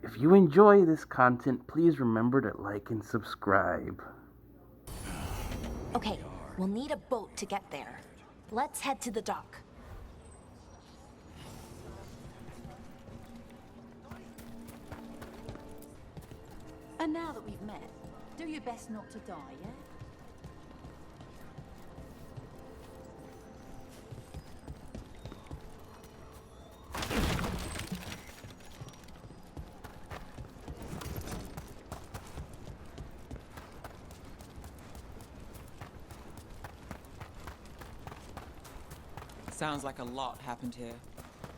If you enjoy this content, please remember to like and subscribe. Okay, we'll need a boat to get there. Let's head to the dock. And now that we've met, do your best not to die, yeah? Sounds like a lot happened here.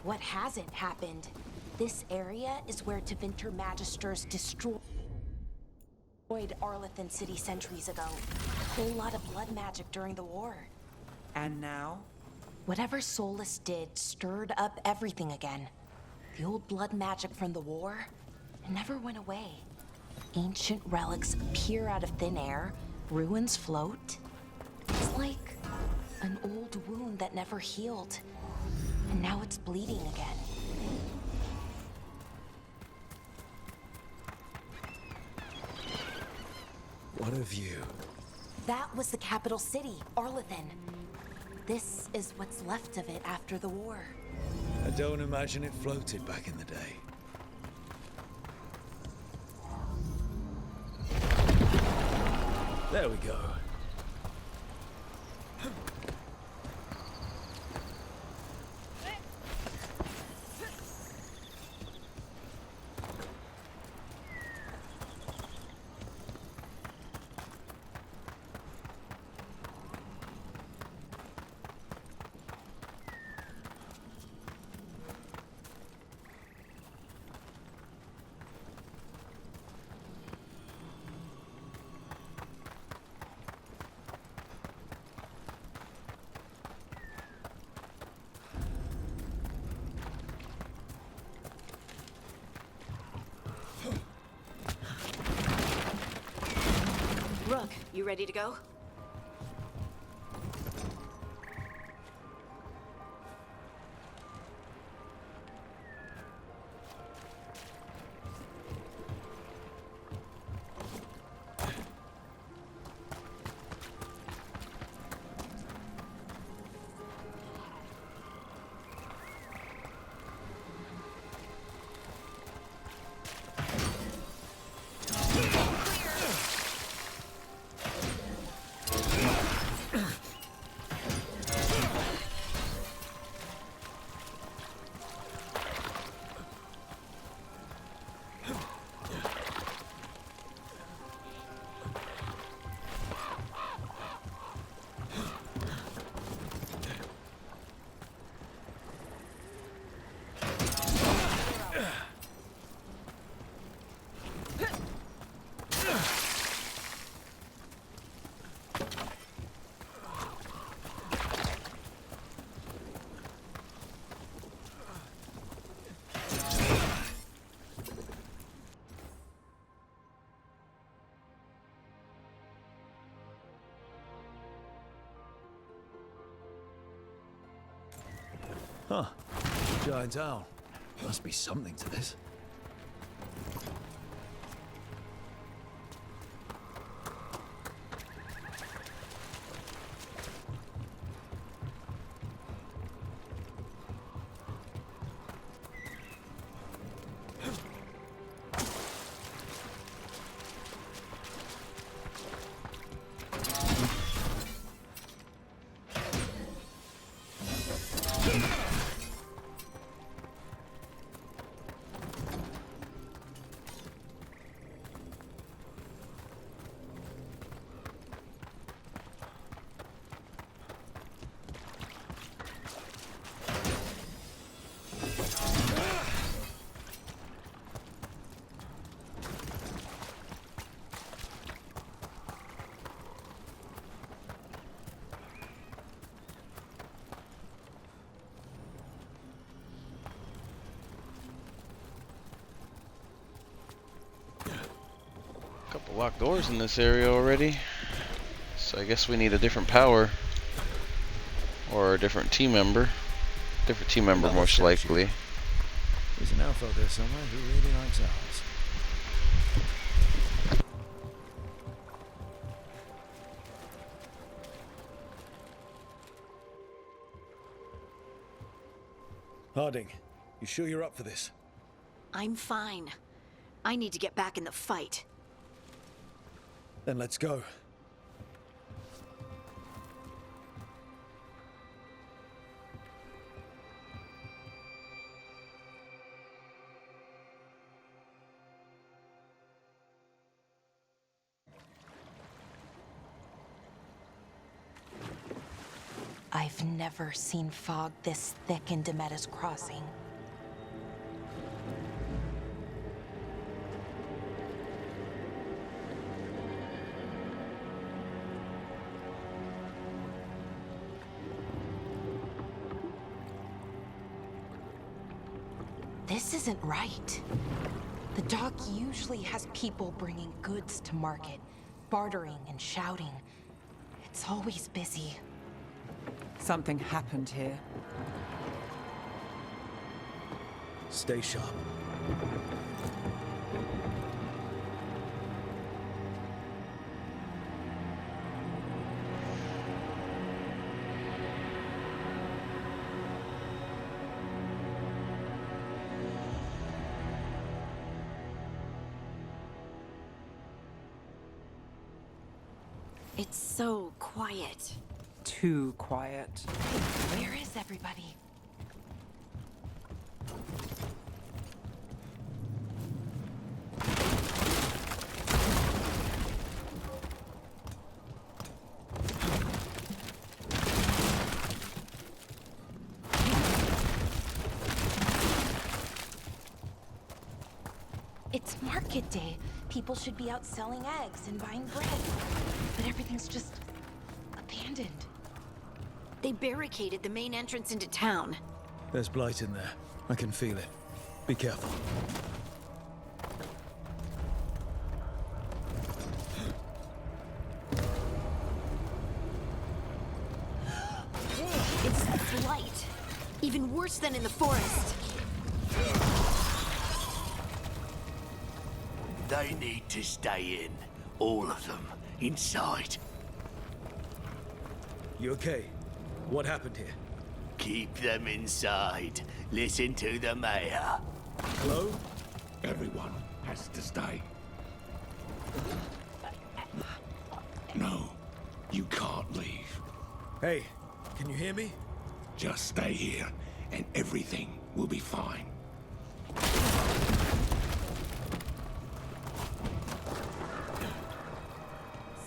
What hasn't happened? This area is where Tevinter Magisters destroyed Arlethan City centuries ago. A whole lot of blood magic during the war. And now? Whatever Solus did stirred up everything again. The old blood magic from the war, it never went away. Ancient relics appear out of thin air, ruins float. It's like an old wound that never healed, and now it's bleeding again. What a view. That was the capital city, Arlethan. This is what's left of it after the war. I don't imagine it floated back in the day. There we go. Rook, you ready to go? Huh. Giant owl. Must be something to this. Couple locked doors in this area already, so I guess we need a different power or a different team member. Different team member, most likely. There's an elf out there somewhere who really likes owls. Harding, you sure you're up for this? I'm fine. I need to get back in the fight. Then let's go. I've never seen fog this thick in Demetta's Crossing. This isn't right. The dock usually has people bringing goods to market, bartering and shouting. It's always busy. Something happened here. Stay sharp. It's so quiet. Too quiet. Where is everybody? It's market day. People should be out selling eggs and buying bread. But everything's just abandoned. They barricaded the main entrance into town. There's blight in there. I can feel it. Be careful. It's blight. Even worse than in the forest. They need to stay in. All of them. Inside. You okay? What happened here? Keep them inside. Listen to the mayor. Hello? Everyone has to stay. No, you can't leave. Hey, can you hear me? Just stay here, and everything will be fine.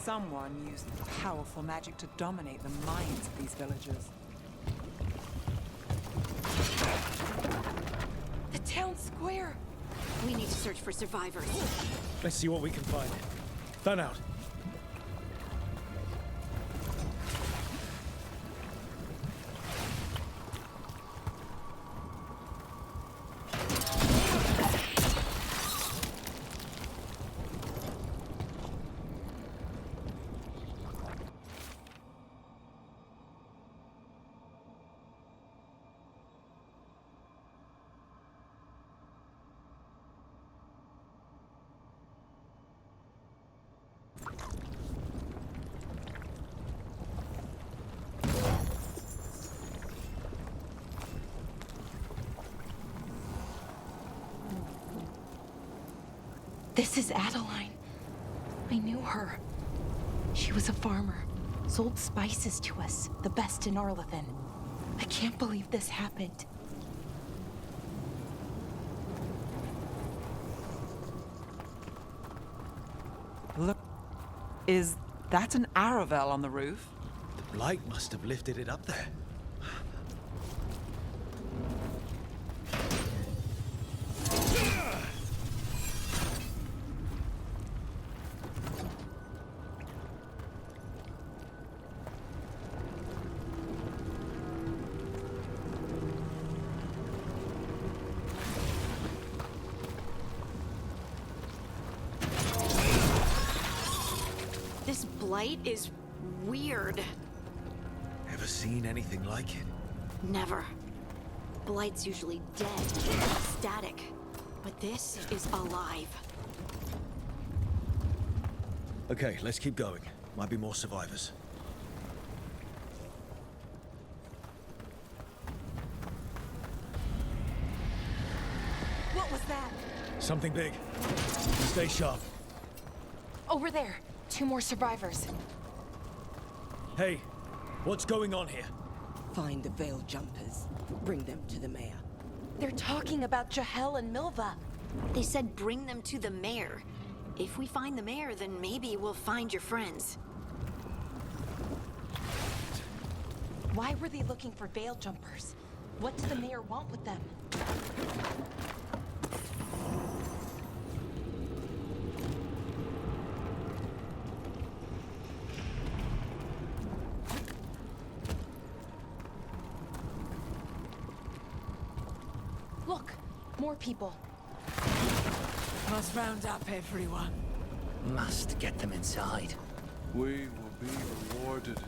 Someone used powerful magic to dominate the minds of these villagers. The town square. We need to search for survivors. Let's see what we can find. Fan out. This is Adeline. I knew her. She was a farmer, sold spices to us, the best in Arlathan. I can't believe this happened. Look, is that an Aravel on the roof? The blight must have lifted it up there. This blight is weird. Ever seen anything like it? Never. Blight's usually dead, static. But this is alive. Okay, let's keep going. Might be more survivors. Something big. Stay sharp. Over there. 2 more survivors. Hey, what's going on here? Find the Veil Jumpers. Bring them to the mayor. They're talking about Jahel and Milva. They said bring them to the mayor. If we find the mayor, then maybe we'll find your friends. Why were they looking for Veil Jumpers? What does the mayor want with them? Look, more people. Must round up everyone. Must get them inside. We will be rewarded.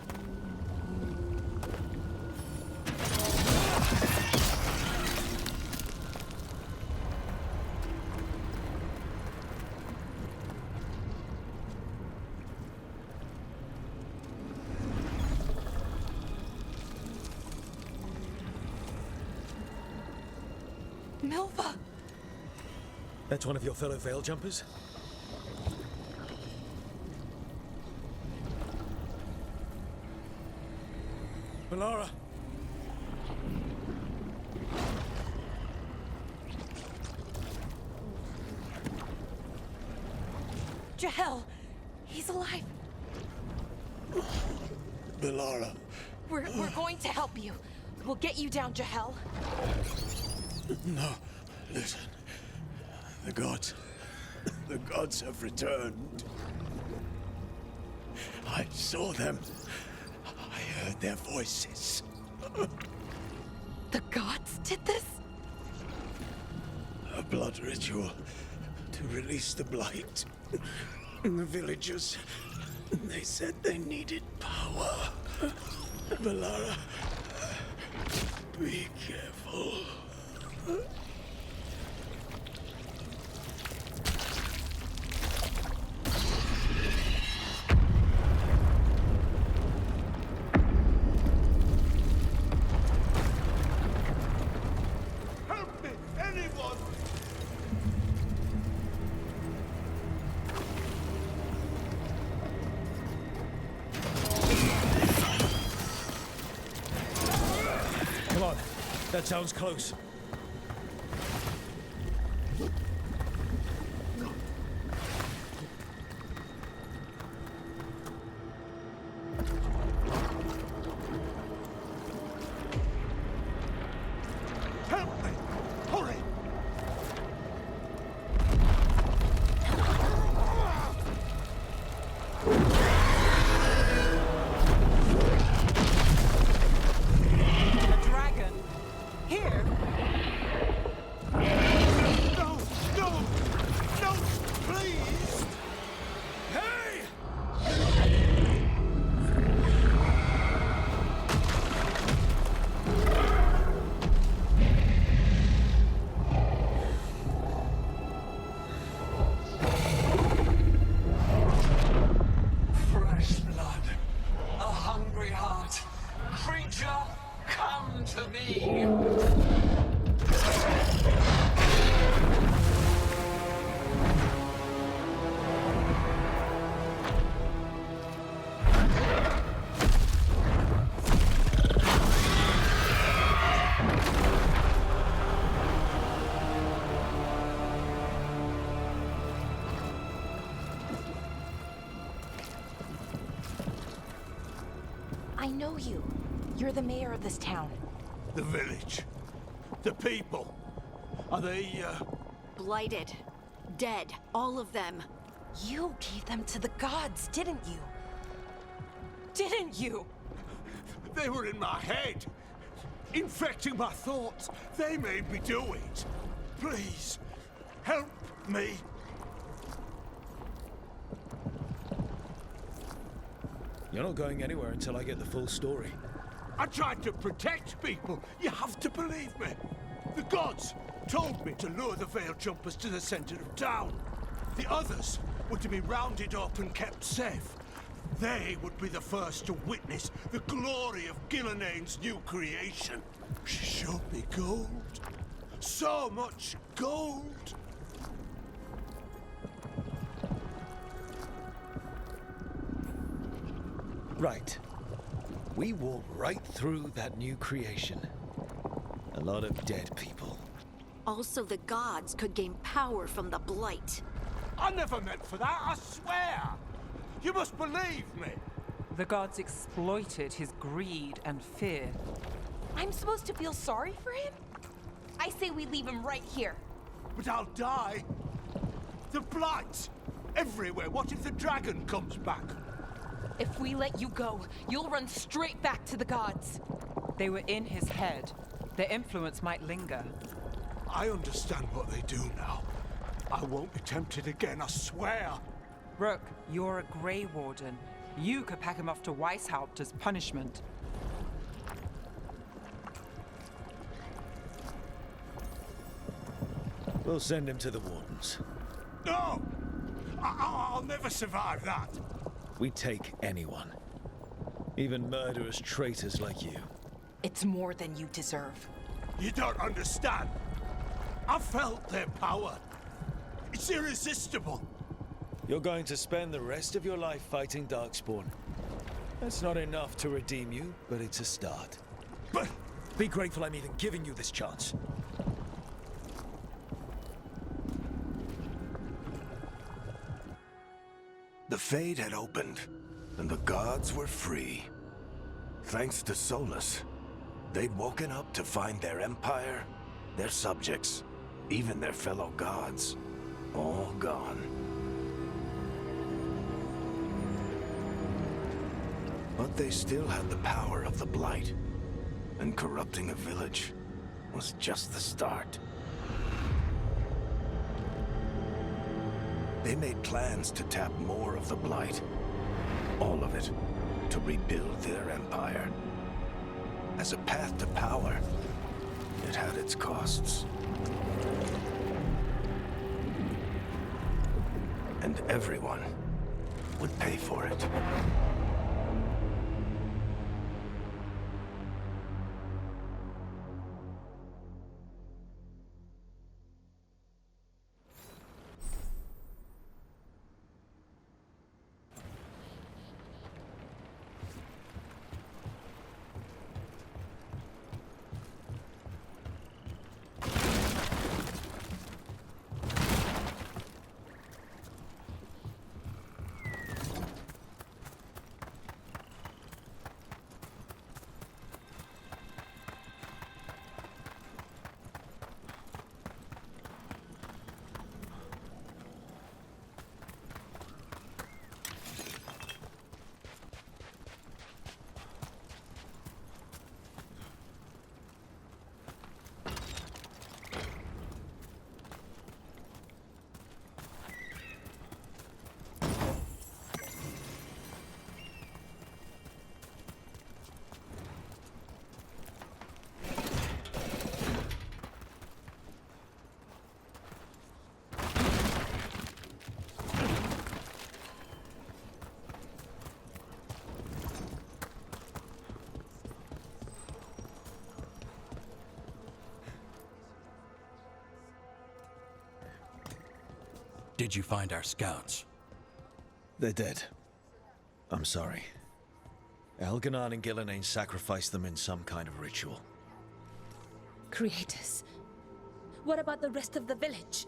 Milva! That's one of your fellow Veil Jumpers? Melara! Jahel! He's alive! Melara. We're going to help you. We'll get you down, Jahel. No, listen. The gods have returned. I saw them. I heard their voices. The gods did this? A blood ritual to release the blight. And the villagers, they said they needed power. Melara, be careful. Help me, anyone! Come on. That sounds close. Help me! Hurry! A dragon? Here? No! No! No! Please! Hey! Fresh blood. A hungry heart. Creature, come to me. I know you. You're the mayor of this town. The village. The people. Are they, Blighted. Dead. All of them. You gave them to the gods, didn't you? Didn't you? They were in my head. Infecting my thoughts. They made me do it. Please, help me. You're not going anywhere until I get the full story. I tried to protect people. You have to believe me. The gods told me to lure the Veil Jumpers to the center of town. The others were to be rounded up and kept safe. They would be the first to witness the glory of Gillanane's new creation. She showed me gold. So much gold. Right. We walked right through that new creation. A lot of dead people. Also, the gods could gain power from the blight. I never meant for that, I swear! You must believe me! The gods exploited his greed and fear. I'm supposed to feel sorry for him? I say we leave him right here. But I'll die. The blight! Everywhere. What if the dragon comes back? If we let you go, you'll run straight back to the gods. They were in his head. Their influence might linger. I understand what they do now. I won't be tempted again, I swear. Rook, you're a Grey Warden. You could pack him off to Weishaupt as punishment. We'll send him to the Wardens. No! I'll never survive that. We take anyone. Even murderous traitors like you. It's more than you deserve. You don't understand. I felt their power. It's irresistible. You're going to spend the rest of your life fighting Darkspawn. That's not enough to redeem you, but it's a start. But be grateful I'm even giving you this chance. The Fade had opened, and the gods were free. Thanks to Solus, they'd woken up to find their empire, their subjects, even their fellow gods, all gone. But they still had the power of the Blight, and corrupting a village was just the start. They made plans to tap more of the Blight. All of it, to rebuild their empire. As a path to power, it had its costs. And everyone would pay for it. Did you find our scouts? They're dead. I'm sorry. Elganon and Gillenane sacrificed them in some kind of ritual. Creators. What about the rest of the village?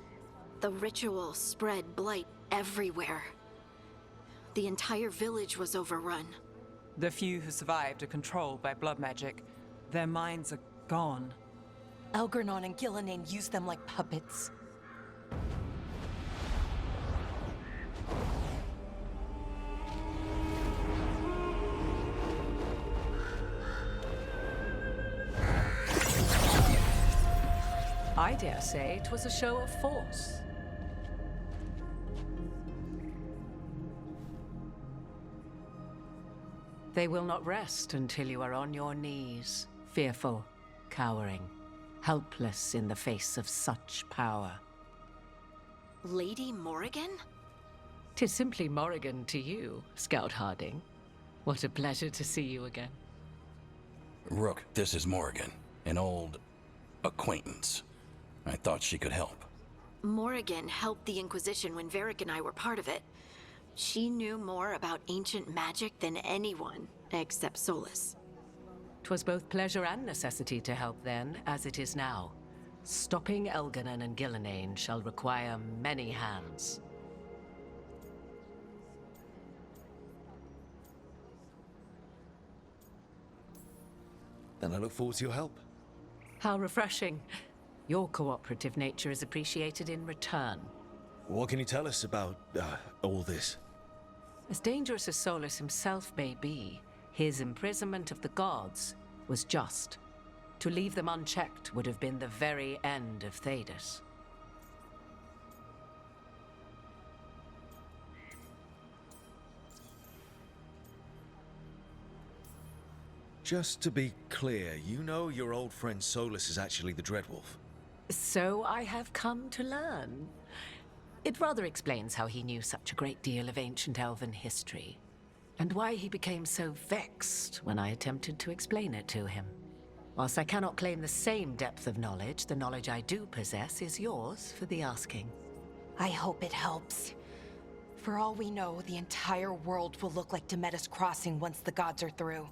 The ritual spread blight everywhere. The entire village was overrun. The few who survived are controlled by blood magic. Their minds are gone. Elgarnon and Gillenane used them like puppets. I dare say it was a show of force. They will not rest until you are on your knees, fearful, cowering, helpless in the face of such power. Lady Morrigan? 'Tis simply Morrigan to you, Scout Harding. What a pleasure to see you again. Rook, this is Morrigan, an old acquaintance. I thought she could help. Morrigan helped the Inquisition when Varric and I were part of it. She knew more about ancient magic than anyone, except Solus. 'Twas both pleasure and necessity to help then, as it is now. Stopping Elganon and Gillenane shall require many hands. Then I look forward to your help. How refreshing. Your cooperative nature is appreciated in return. What can you tell us about all this? As dangerous as Solus himself may be, his imprisonment of the gods was just. To leave them unchecked would have been the very end of Thedas. Just to be clear, you know your old friend Solus is actually the Dreadwolf. So I have come to learn. It rather explains how he knew such a great deal of ancient elven history, and why he became so vexed when I attempted to explain it to him. Whilst I cannot claim the same depth of knowledge, the knowledge I do possess is yours for the asking. I hope it helps. For all we know, the entire world will look like Demetus Crossing once the gods are through.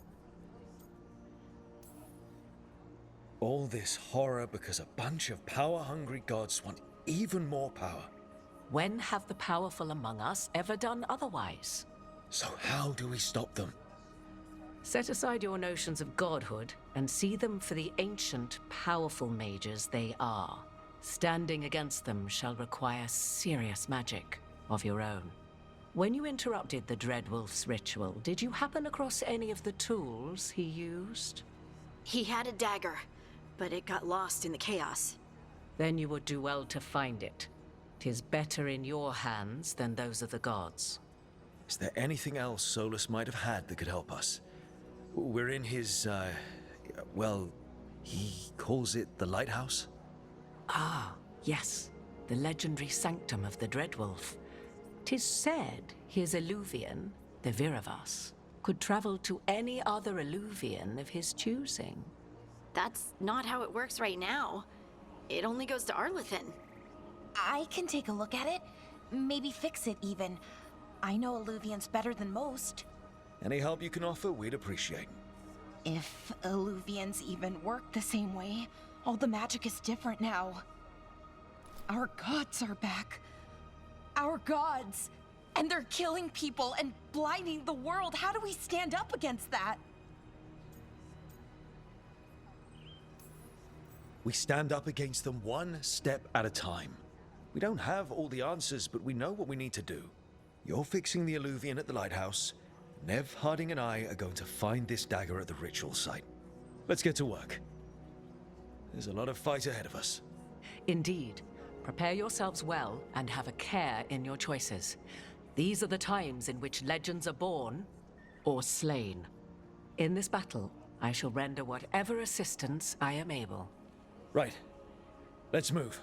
All this horror because a bunch of power-hungry gods want even more power. When have the powerful among us ever done otherwise? So how do we stop them? Set aside your notions of godhood and see them for the ancient, powerful mages they are. Standing against them shall require serious magic of your own. When you interrupted the Dreadwolf's ritual, did you happen across any of the tools he used? He had a dagger, but it got lost in the chaos. Then you would do well to find it. 'Tis better in your hands than those of the gods. Is there anything else Solus might have had that could help us? We're in his, well, he calls it the lighthouse? Ah, yes. The legendary sanctum of the Dreadwolf. 'Tis said his Illuvian, the Viravas, could travel to any other Illuvian of his choosing. That's not how it works right now. It only goes to Arlethan. I can take a look at it. Maybe fix it, even. I know Illuvians better than most. Any help you can offer, we'd appreciate. If Illuvians even work the same way, all the magic is different now. Our gods are back. Our gods! And they're killing people and blinding the world. How do we stand up against that? We stand up against them one step at a time. We don't have all the answers, but we know what we need to do. You're fixing the Illuvian at the lighthouse. Nev, Harding, and I are going to find this dagger at the ritual site. Let's get to work. There's a lot of fight ahead of us. Indeed. Prepare yourselves well and have a care in your choices. These are the times in which legends are born or slain. In this battle, I shall render whatever assistance I am able. Right. Let's move.